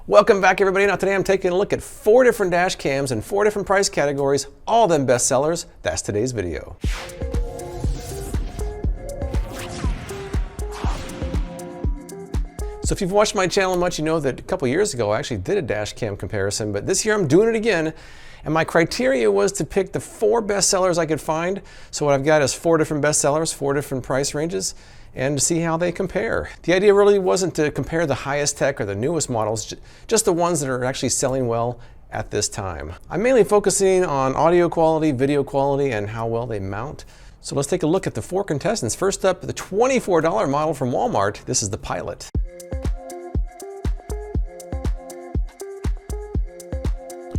Welcome back, everybody. Now today I'm taking a look at 4 different dash cams in 4 different price categories, all of them best sellers. That's today's video. So if you've watched my channel much, you know that a couple years ago I actually did a dash cam comparison, but this year I'm doing it again. And my criteria was to pick the 4 best sellers I could find. So what I've got is 4 different best sellers, 4 different price ranges, and to see how they compare. The idea really wasn't to compare the highest tech or the newest models, just the ones that are actually selling well at this time. I'm mainly focusing on audio quality, video quality, and how well they mount. So let's take a look at the 4 contestants. First up, the $24 model from Walmart. This is the Pilot.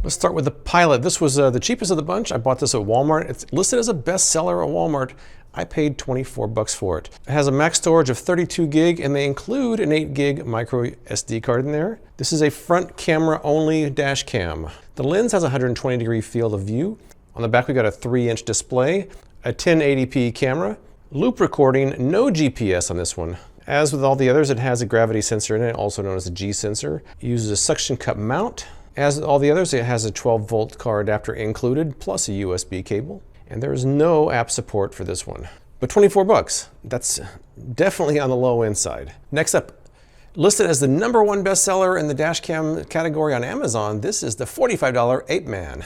Let's start with the Pilot. This was the cheapest of the bunch. I bought this at Walmart. It's listed as a bestseller at Walmart. I paid 24 bucks for it. It has a max storage of 32 gig and they include an 8 gig micro SD card in there. This is a front camera only dash cam. The lens has a 120 degree field of view. On the back we got a 3-inch display, a 1080p camera, loop recording, no GPS on this one. As with all the others, it has a gravity sensor in it, also known as a G sensor. It uses a suction cup mount. As with all the others, it has a 12-volt car adapter included, plus a USB cable. And there is no app support for this one. But 24 bucks, that's definitely on the low end side. Next up, listed as the #1 bestseller in the dash cam category on Amazon, this is the $45 Apeman.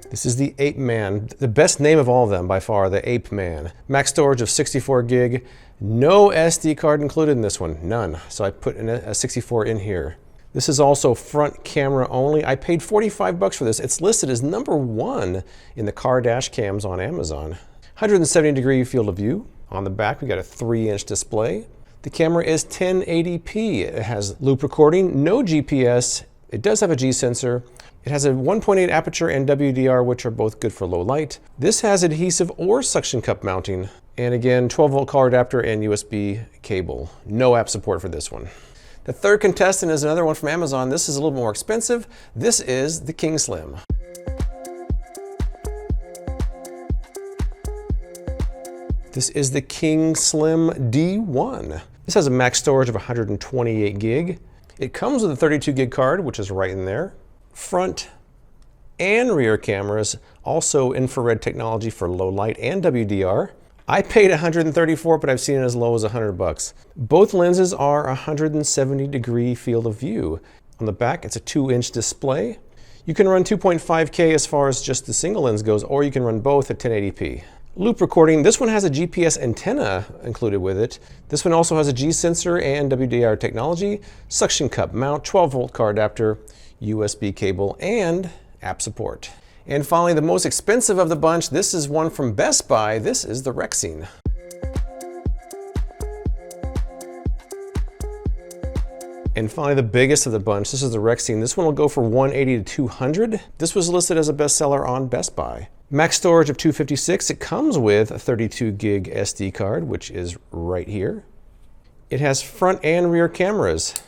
This is the Apeman, the best name of all of them by far, the Apeman. Max storage of 64 gig, no SD card included in this one, none. So I put a 64 in here. This is also front camera only. I paid 45 bucks for this. It's listed as #1 in the car dash cams on Amazon. 170 degree field of view. On the back, we got a 3-inch display. The camera is 1080p. It has loop recording, no GPS. It does have a G sensor. It has a 1.8 aperture and WDR, which are both good for low light. This has adhesive or suction cup mounting. And again, 12-volt car adapter and USB cable. No app support for this one. The third contestant is another one from Amazon. This is a little more expensive. This is the King Slim. This is the King Slim D1. This has a max storage of 128 gig. It comes with a 32 gig card, which is right in there. Front and rear cameras, also infrared technology for low light and WDR. I paid 134, but I've seen it as low as 100 bucks. Both lenses are 170 degree field of view. On the back, it's a 2-inch display. You can run 2.5K as far as just the single lens goes, or you can run both at 1080p. Loop recording, this one has a GPS antenna included with it. This one also has a G sensor and WDR technology, suction cup mount, 12-volt car adapter, USB cable, and app support. And finally, the most expensive of the bunch, this is one from Best Buy. This is the Rexine. And finally, the biggest of the bunch, this is the Rexine. This one will go for $180 to $200. This was listed as a bestseller on Best Buy. Max storage of 256. It comes with a 32 gig SD card, which is right here. It has front and rear cameras.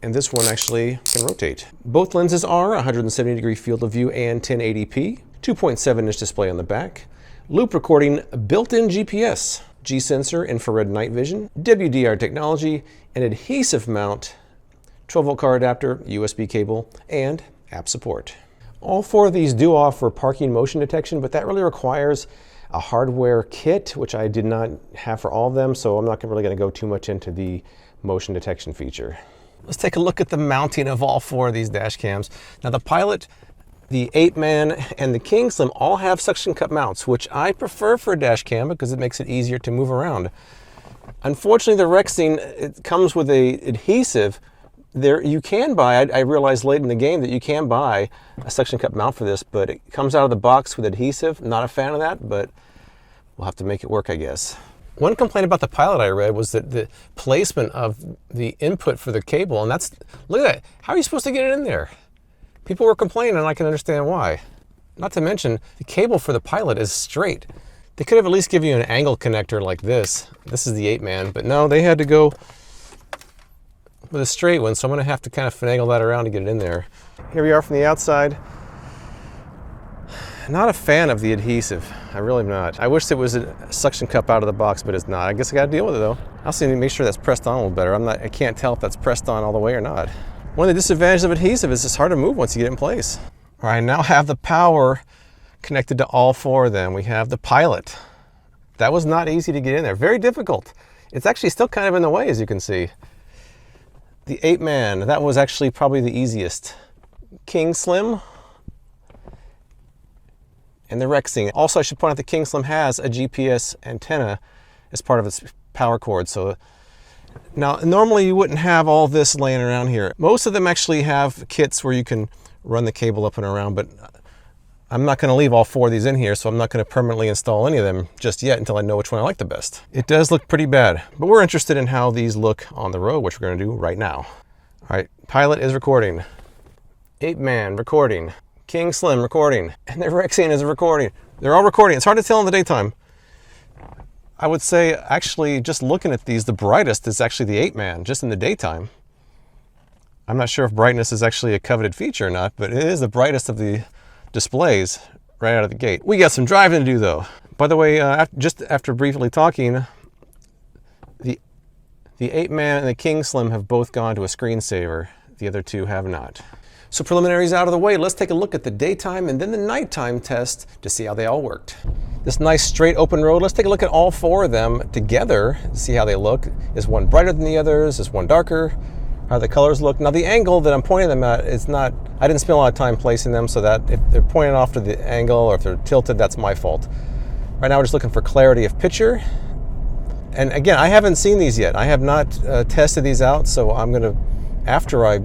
And this one actually can rotate. Both lenses are 170 degree field of view and 1080p, 2.7-inch display on the back, loop recording, built-in GPS, G sensor, infrared night vision, WDR technology, an adhesive mount, 12-volt car adapter, USB cable, and app support. All 4 of these do offer parking motion detection, but that really requires a hardware kit, which I did not have for all of them, so I'm not really going to go too much into the motion detection feature. Let's take a look at the mounting of all 4 of these dash cams. Now the Pilot, the Apeman, and the King Slim all have suction cup mounts, which I prefer for a dash cam because it makes it easier to move around. Unfortunately, the Rexine, it comes with a adhesive. There you can buy, I realized late in the game that you can buy a suction cup mount for this, but it comes out of the box with adhesive. Not a fan of that, but we'll have to make it work, I guess. One complaint about the Pilot I read was that the placement of the input for the cable, and that's, look at that, how are you supposed to get it in there? People were complaining and I can understand why. Not to mention, the cable for the Pilot is straight. They could have at least given you an angle connector like this. This is the Apeman, but no, they had to go with a straight one, so I'm gonna have to kind of finagle that around to get it in there. Here we are from the outside. Not a fan of the adhesive. I really am not. I wish it was a suction cup out of the box, but it's not. I guess I gotta deal with it though. I also need to make sure that's pressed on a little better. I can't tell if that's pressed on all the way or not. One of the disadvantages of adhesive is it's hard to move once you get it in place. All right, I now have the power connected to all four of them. We have the pilot. That was not easy to get in there. Very difficult. It's actually still kind of in the way, as you can see. The Apeman, that was actually probably the easiest. King Slim. And the Rexing. Also, I should point out the King Slim has a GPS antenna as part of its power cord. So now, normally you wouldn't have all this laying around here. Most of them actually have kits where you can run the cable up and around, but I'm not going to leave all four of these in here, so I'm not going to permanently install any of them just yet until I know which one I like the best. It does look pretty bad, but we're interested in how these look on the road, which we're going to do right now. All right, pilot is recording. Apeman recording. King Slim recording, and the Rexing is recording. They're all recording. It's hard to tell in the daytime. I would say, actually, just looking at these, the brightest is actually the Apeman, just in the daytime. I'm not sure if brightness is actually a coveted feature or not, but it is the brightest of the displays right out of the gate. We got some driving to do, though. By the way, just after briefly talking, the Apeman and the King Slim have both gone to a screensaver. The other two have not. So preliminaries out of the way, let's take a look at the daytime and then the nighttime test to see how they all worked. This nice straight open road, let's take a look at all four of them together, see how they look. Is one brighter than the others? Is one darker? How the colors look. Now the angle that I'm pointing them at is not, I didn't spend a lot of time placing them, so that if they're pointing off to the angle or if they're tilted, that's my fault. Right now we're just looking for clarity of picture. And again, I haven't seen these yet. I have not tested these out, so I'm gonna, after I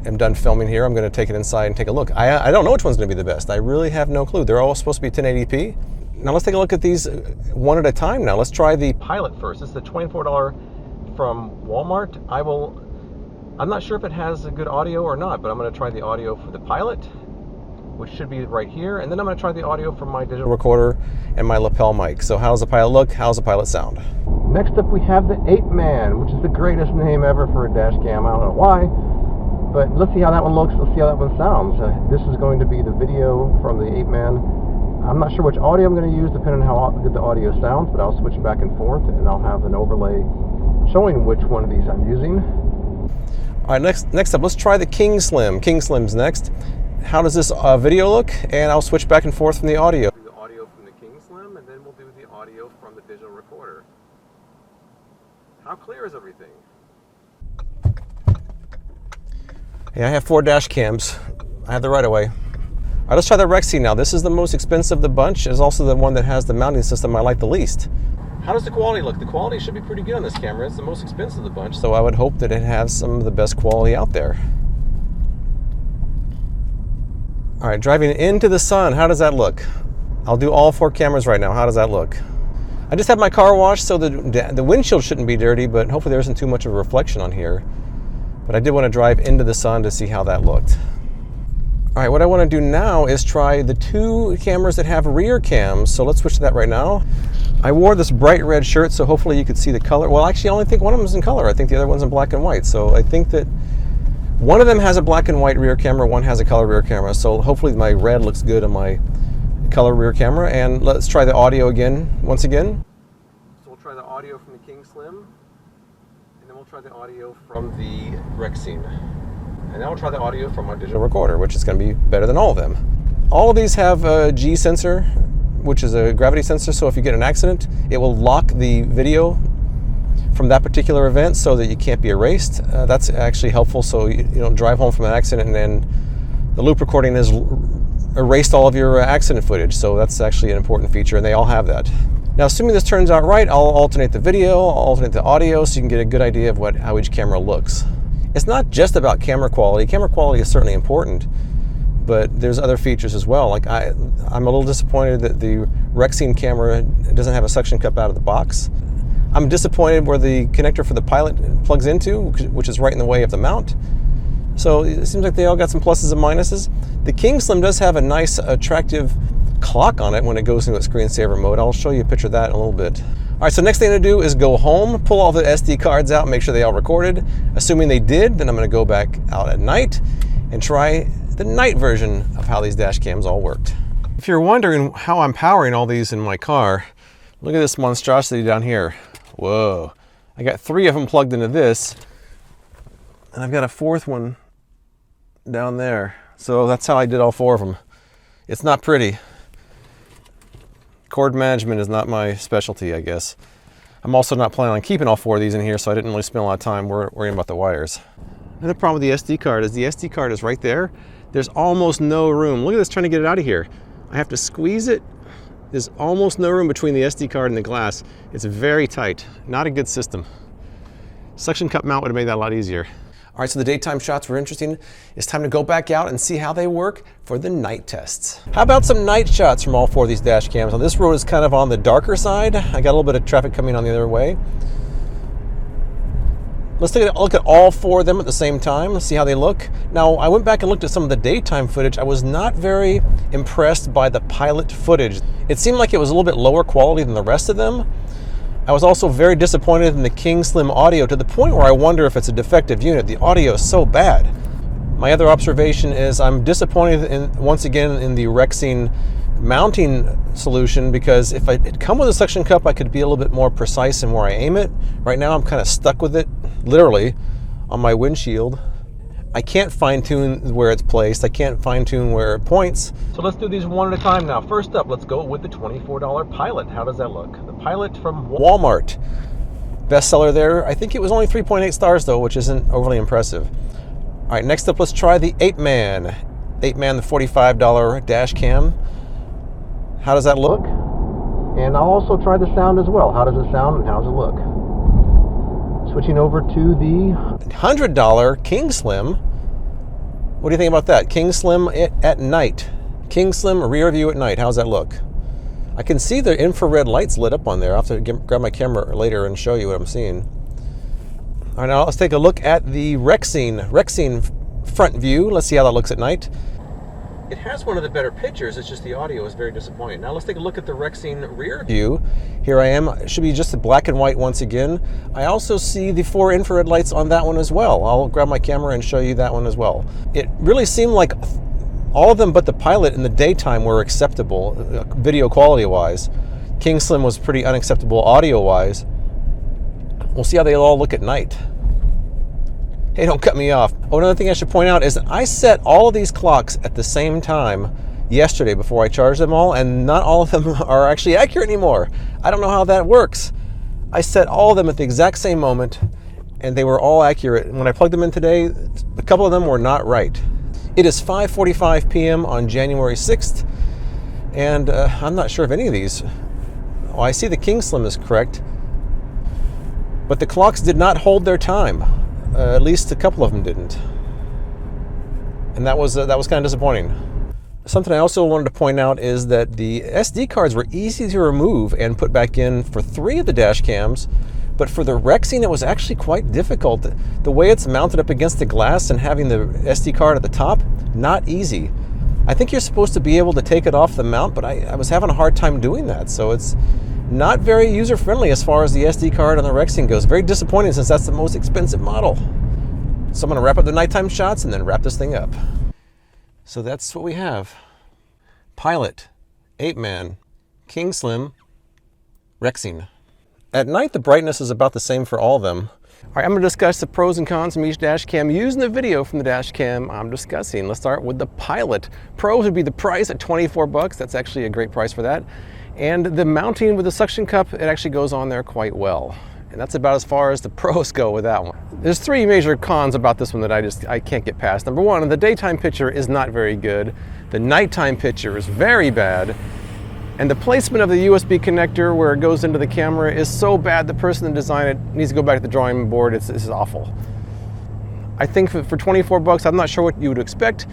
am done filming here, I'm going to take it inside and take a look. I don't know which one's going to be the best. I really have no clue. They're all supposed to be 1080p. Now let's take a look at these one at a time now. Let's try the pilot first. This is the $24 from Walmart. I'm not sure if it has a good audio or not, but I'm going to try the audio for the pilot, which should be right here. And then I'm going to try the audio from my digital recorder and my lapel mic. So how's the pilot look? How's the pilot sound? Next up we have the Apeman, which is the greatest name ever for a dash cam. I don't know why. But let's see how that one looks, let's see how that one sounds. This is going to be the video from the Apeman. I'm not sure which audio I'm going to use depending on how good the audio sounds, but I'll switch back and forth and I'll have an overlay showing which one of these I'm using. All right, next up, let's try the King Slim. King Slim's next. How does this video look? And I'll switch back and forth from the audio. Do the audio from the King Slim, and then we'll do the audio from the digital recorder. How clear is everything? Yeah, I have 4 dash cams. I have the right of way. All right, let's try the Rexing now. This is the most expensive of the bunch. It's also the one that has the mounting system I like the least. How does the quality look? The quality should be pretty good on this camera. It's the most expensive of the bunch, so I would hope that it has some of the best quality out there. All right, driving into the sun, how does that look? I'll do all 4 cameras right now. How does that look? I just had my car washed, so the windshield shouldn't be dirty, but hopefully there isn't too much of a reflection on here. But I did want to drive into the sun to see how that looked. All right, what I want to do now is try the 2 cameras that have rear cams. So let's switch to that right now. I wore this bright red shirt, so hopefully you could see the color. Well, actually, I only think one of them is in color. I think the other one's in black and white. So I think that one of them has a black and white rear camera, one has a color rear camera. So hopefully my red looks good on my color rear camera. And let's try the audio again, once again. So we'll try the audio from the King Slim. And then we'll try the audio from the Rexing. And now we'll try the audio from our digital recorder, which is going to be better than all of them. All of these have a G sensor, which is a gravity sensor, so if you get an accident, it will lock the video from that particular event so that you can't be erased. That's actually helpful, so you don't drive home from an accident and then the loop recording has erased all of your accident footage. So that's actually an important feature, and they all have that. Now, assuming this turns out right, I'll alternate the video, I'll alternate the audio, so you can get a good idea of how each camera looks. It's not just about camera quality. Camera quality is certainly important, but there's other features as well. Like I'm a little disappointed that the Rexing camera doesn't have a suction cup out of the box. I'm disappointed where the connector for the pilot plugs into, which is right in the way of the mount. So it seems like they all got some pluses and minuses. The King Slim does have a nice, attractive clock on it when it goes into its screensaver mode. I'll show you a picture of that in a little bit. All right, so next thing to do is go home, pull all the SD cards out, make sure they all recorded. Assuming they did, then I'm gonna go back out at night and try the night version of how these dash cams all worked. If you're wondering how I'm powering all these in my car, look at this monstrosity down here. Whoa. I got 3 of them plugged into this, and I've got a 4th one down there. So that's how I did all 4 of them. It's not pretty. Cord management is not my specialty, I guess. I'm also not planning on keeping all 4 of these in here, so I didn't really spend a lot of time worrying about the wires. Another problem with the SD card is the SD card is right there. There's almost no room. Look at this trying to get it out of here. I have to squeeze it. There's almost no room between the SD card and the glass. It's very tight. Not a good system. Suction cup mount would have made that a lot easier. All right, so the daytime shots were interesting. It's time to go back out and see how they work for the night tests. How about some night shots from all 4 of these dash cams? Now this road is kind of on the darker side. I got a little bit of traffic coming on the other way. Let's take a look at all 4 of them at the same time and see how they look. Now, I went back and looked at some of the daytime footage. I was not very impressed by the pilot footage. It seemed like it was a little bit lower quality than the rest of them. I was also very disappointed in the King Slim audio to the point where I wonder if it's a defective unit. The audio is so bad. My other observation is I'm disappointed once again in the Rexing mounting solution, because if I had come with a suction cup, I could be a little bit more precise in where I aim it. Right now I'm kind of stuck with it, literally, on my windshield. I can't fine tune where it's placed. I can't fine tune where it points. So let's do these one at a time now. First up, let's go with the $24 Pilot. How does that look? The Pilot from Walmart. Bestseller there. I think it was only 3.8 stars though, which isn't overly impressive. All right, next up, let's try the Apeman. Apeman, the $45 dash cam. How does that look? And I'll also try the sound as well. How does it sound and how does it look? Switching over to the $100 King Slim. What do you think about that? King Slim at night. King Slim rear view at night. How does that look? I can see the infrared lights lit up on there. I'll have to grab my camera later and show you what I'm seeing. All right, now let's take a look at the Rexing front view. Let's see how that looks at night. It has one of the better pictures, it's just the audio is very disappointing. Now let's take a look at the Rexing rear view. Here I am, it should be just a black and white once again. I also see the 4 infrared lights on that one as well. I'll grab my camera and show you that one as well. It really seemed like all of them but the Pilot in the daytime were acceptable, video quality wise. King Slim was pretty unacceptable audio wise. We'll see how they all look at night. Hey, don't cut me off. Oh, another thing I should point out is that I set all of these clocks at the same time yesterday before I charged them all, and not all of them are actually accurate anymore. I don't know how that works. I set all of them at the exact same moment, and they were all accurate. And when I plugged them in today, a couple of them were not right. It is 5:45 p.m. on January 6th, and I'm not sure if any of these... Oh, I see the King Slim is correct, but the clocks did not hold their time. At least a couple of them didn't, and that was kind of disappointing. Something I also wanted to point out is that the SD cards were easy to remove and put back in for 3 of the dash cams, but for the Rexing it was actually quite difficult. The way it's mounted up against the glass and having the SD card at the top, not easy. I think you're supposed to be able to take it off the mount, but I was having a hard time doing that, so it's not very user-friendly as far as the SD card on the Rexing goes. Very disappointing since that's the most expensive model. So I'm going to wrap up the nighttime shots and then wrap this thing up. So that's what we have. Pilot, Apeman, King Slim, Rexing. At night, the brightness is about the same for all of them. All right, I'm going to discuss the pros and cons from each dash cam using the video from the dash cam I'm discussing. Let's start with the Pilot. Pros would be the price at 24 bucks. That's actually a great price for that. And the mounting with the suction cup, it actually goes on there quite well. And that's about as far as the pros go with that one. There's 3 major cons about this one that I can't get past. Number 1, the daytime picture is not very good. The nighttime picture is very bad. And the placement of the USB connector where it goes into the camera is so bad the person that designed it needs to go back to the drawing board. This is awful. I think for 24 bucks, I'm not sure what you would expect,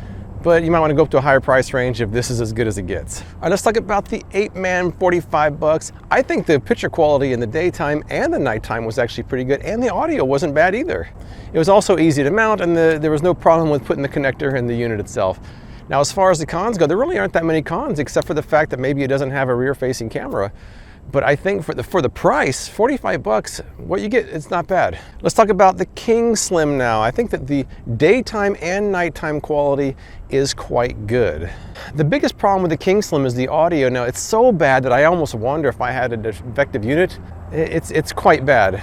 but you might want to go up to a higher price range if this is as good as it gets. All right, let's talk about the Apeman, 45 bucks. I think the picture quality in the daytime and the nighttime was actually pretty good, and the audio wasn't bad either. It was also easy to mount, and there was no problem with putting the connector in the unit itself. Now, as far as the cons go, there really aren't that many cons, except for the fact that maybe it doesn't have a rear-facing camera. But I think for the price, 45 bucks, what you get, it's not bad. Let's talk about the King Slim now. I think that the daytime and nighttime quality is quite good. The biggest problem with the King Slim is the audio. Now, it's so bad that I almost wonder if I had a defective unit. It's quite bad.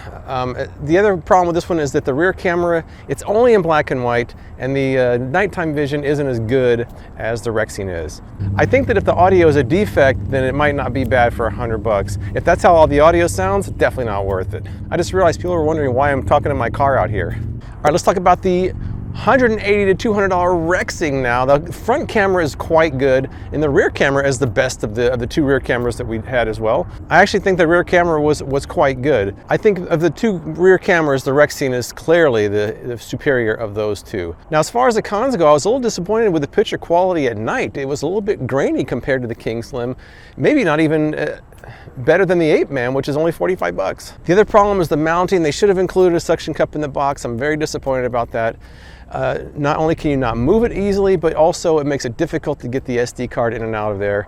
The other problem with this one is that the rear camera, it's only in black and white, and the nighttime vision isn't as good as the Rexing is. I think that if the audio is a defect, then it might not be bad for 100 bucks. If that's how all the audio sounds, definitely not worth it. I just realized people are wondering why I'm talking to my car out here. All right, let's talk about the $180 to $200 Rexing now. The front camera is quite good, and the rear camera is the best of the two rear cameras that we had as well. I actually think the rear camera was quite good. I think of the two rear cameras, the Rexing is clearly the superior of those two. Now, as far as the cons go, I was a little disappointed with the picture quality at night. It was a little bit grainy compared to the King Slim, maybe not even better than the Apeman, which is only 45 bucks. The other problem is the mounting. They should have included a suction cup in the box. I'm very disappointed about that. Not only can you not move it easily, but also it makes it difficult to get the SD card in and out of there.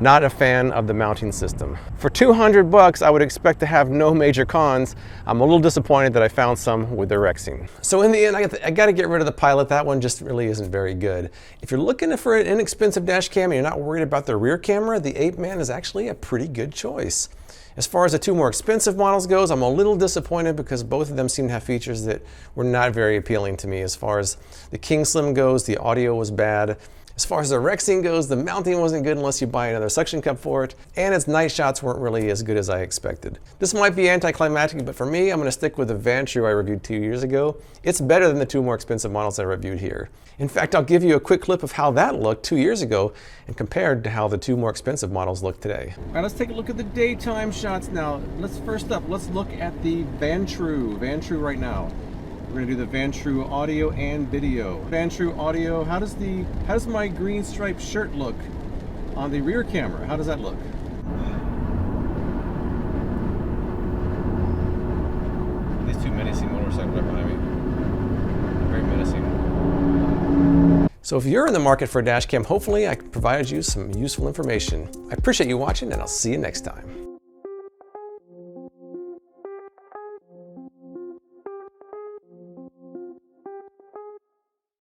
Not a fan of the mounting system. For 200 bucks, I would expect to have no major cons. I'm a little disappointed that I found some with the Rexing. So in the end, I got to get rid of the Pilot. That one just really isn't very good. If you're looking for an inexpensive dash cam and you're not worried about the rear camera, the Apeman is actually a pretty good choice. As far as the two more expensive models goes, I'm a little disappointed because both of them seem to have features that were not very appealing to me. As far as the King Slim goes, the audio was bad. As far as the Rexing goes, the mounting wasn't good unless you buy another suction cup for it, and its night shots weren't really as good as I expected. This might be anticlimactic, but for me, I'm going to stick with the Vantrue I reviewed 2 years ago. It's better than the two more expensive models I reviewed here. In fact, I'll give you a quick clip of how that looked 2 years ago and compared to how the two more expensive models look today. All right, let's take a look at the daytime shots now. Let's look at the Vantrue right now. We're gonna do the Vantrue audio and video. Vantrue audio, how does my green striped shirt look on the rear camera? How does that look? These two menacing motorcycles right behind me. Very menacing. So if you're in the market for a dash cam, hopefully I provided you some useful information. I appreciate you watching, and I'll see you next time.